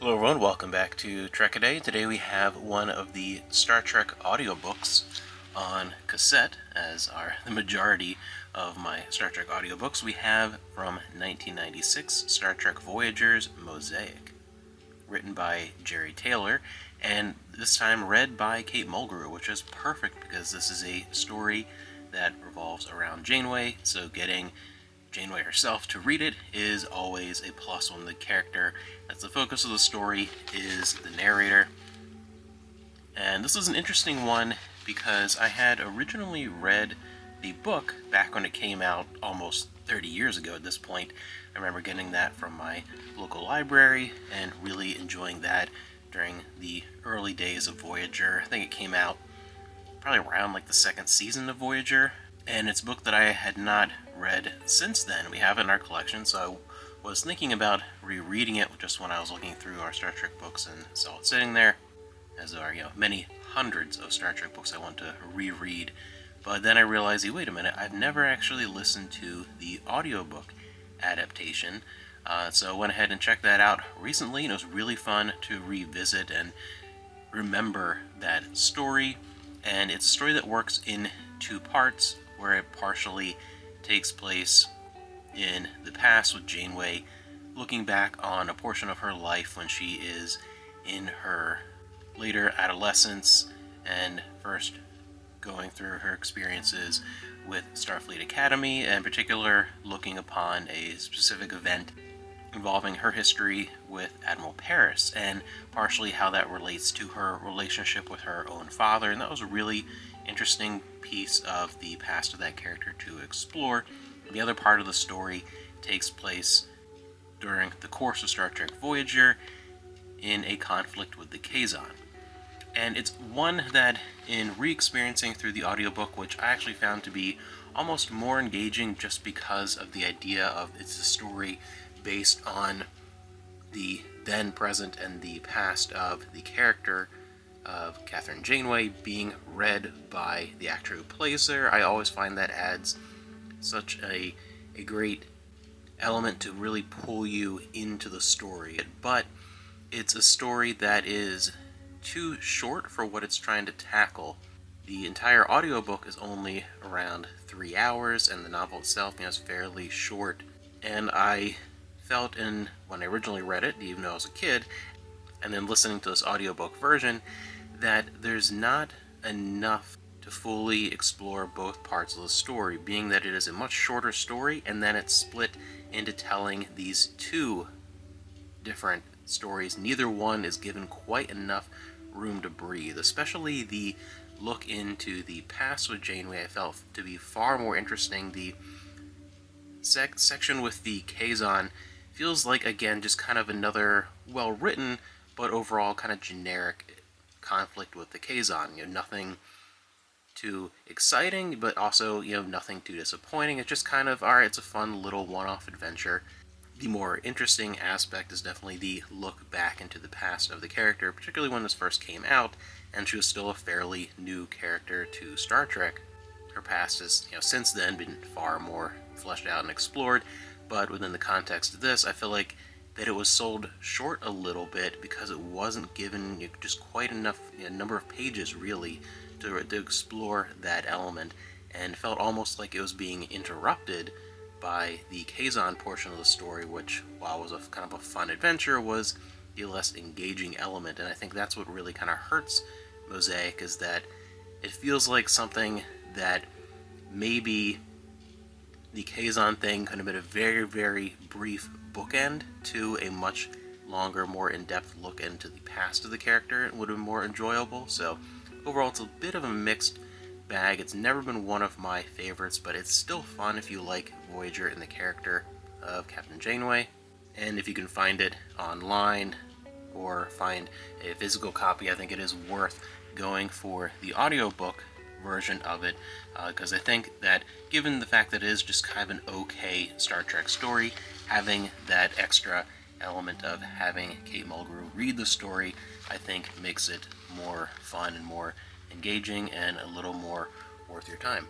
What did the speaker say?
Hello everyone, welcome back to Trek A Day. Today we have one of the Star Trek audiobooks on cassette, as are the majority of my Star Trek audiobooks. We have from 1996, Star Trek Voyager's Mosaic, written by Jerry Taylor, and this time read by Kate Mulgrew, which is perfect because this is a story that revolves around Janeway, so getting Janeway herself to read it is always a plus when the character that's the focus of the story is the narrator. And this is an interesting one because I had originally read the book back when it came out almost 30 years ago at this point. I remember getting that from my local library and really enjoying that during the early days of Voyager. I think it came out probably around like the second season of Voyager, and it's a book that I had not read since then. We have it in our collection, so I was thinking about rereading it just when I was looking through our Star Trek books and saw it sitting there, as there are many hundreds of Star Trek books I want to reread. But then I realized, wait a minute, I've never actually listened to the audiobook adaptation, so I went ahead and checked that out recently, and it was really fun to revisit and remember that story. And it's a story that works in two parts, where it partially takes place in the past with Janeway looking back on a portion of her life when she is in her later adolescence and first going through her experiences with Starfleet Academy, and in particular looking upon a specific event involving her history with Admiral Paris, and partially how that relates to her relationship with her own father. And that was a really interesting piece of the past of that character to explore. The other part of the story takes place during the course of Star Trek Voyager in a conflict with the Kazon. And it's one that, in re-experiencing through the audiobook, which I actually found to be almost more engaging just because of the idea of it's a story based on the then, present, and the past of the character of Catherine Janeway being read by the actor who plays her. I always find that adds such a great element to really pull you into the story. But it's a story that is too short for what it's trying to tackle. The entire audiobook is only around 3 hours, and the novel itself is fairly short. And I felt when I originally read it, even though I was a kid, and then listening to this audiobook version, that there's not enough to fully explore both parts of the story, being that it is a much shorter story, and then it's split into telling these two different stories. Neither one is given quite enough room to breathe, especially the look into the past with Janeway I felt to be far more interesting. The section with the Kazon feels like, again, just kind of another well-written, but overall kind of generic conflict with the Kazon. Nothing too exciting, but also, nothing too disappointing. It's just kind of, alright, it's a fun little one-off adventure. The more interesting aspect is definitely the look back into the past of the character, particularly when this first came out, and she was still a fairly new character to Star Trek. Her past has, since then been far more fleshed out and explored, but within the context of this, I feel like that it was sold short a little bit because it wasn't given just quite enough number of pages, really, to explore that element, and felt almost like it was being interrupted by the Kazon portion of the story, which, while was a kind of a fun adventure, was the less engaging element. And I think that's what really kind of hurts Mosaic, is that it feels like something that maybe the Kazon thing could have been a very, very brief bookend to a much longer, more in-depth look into the past of the character. It would have been more enjoyable. So overall, it's a bit of a mixed bag. It's never been one of my favorites, but it's still fun if you like Voyager and the character of Captain Janeway. And if you can find it online or find a physical copy, I think it is worth going for the audiobook version of it, because I think that, given the fact that it is just kind of an okay Star Trek story, having that extra element of having Kate Mulgrew read the story, I think makes it more fun and more engaging and a little more worth your time.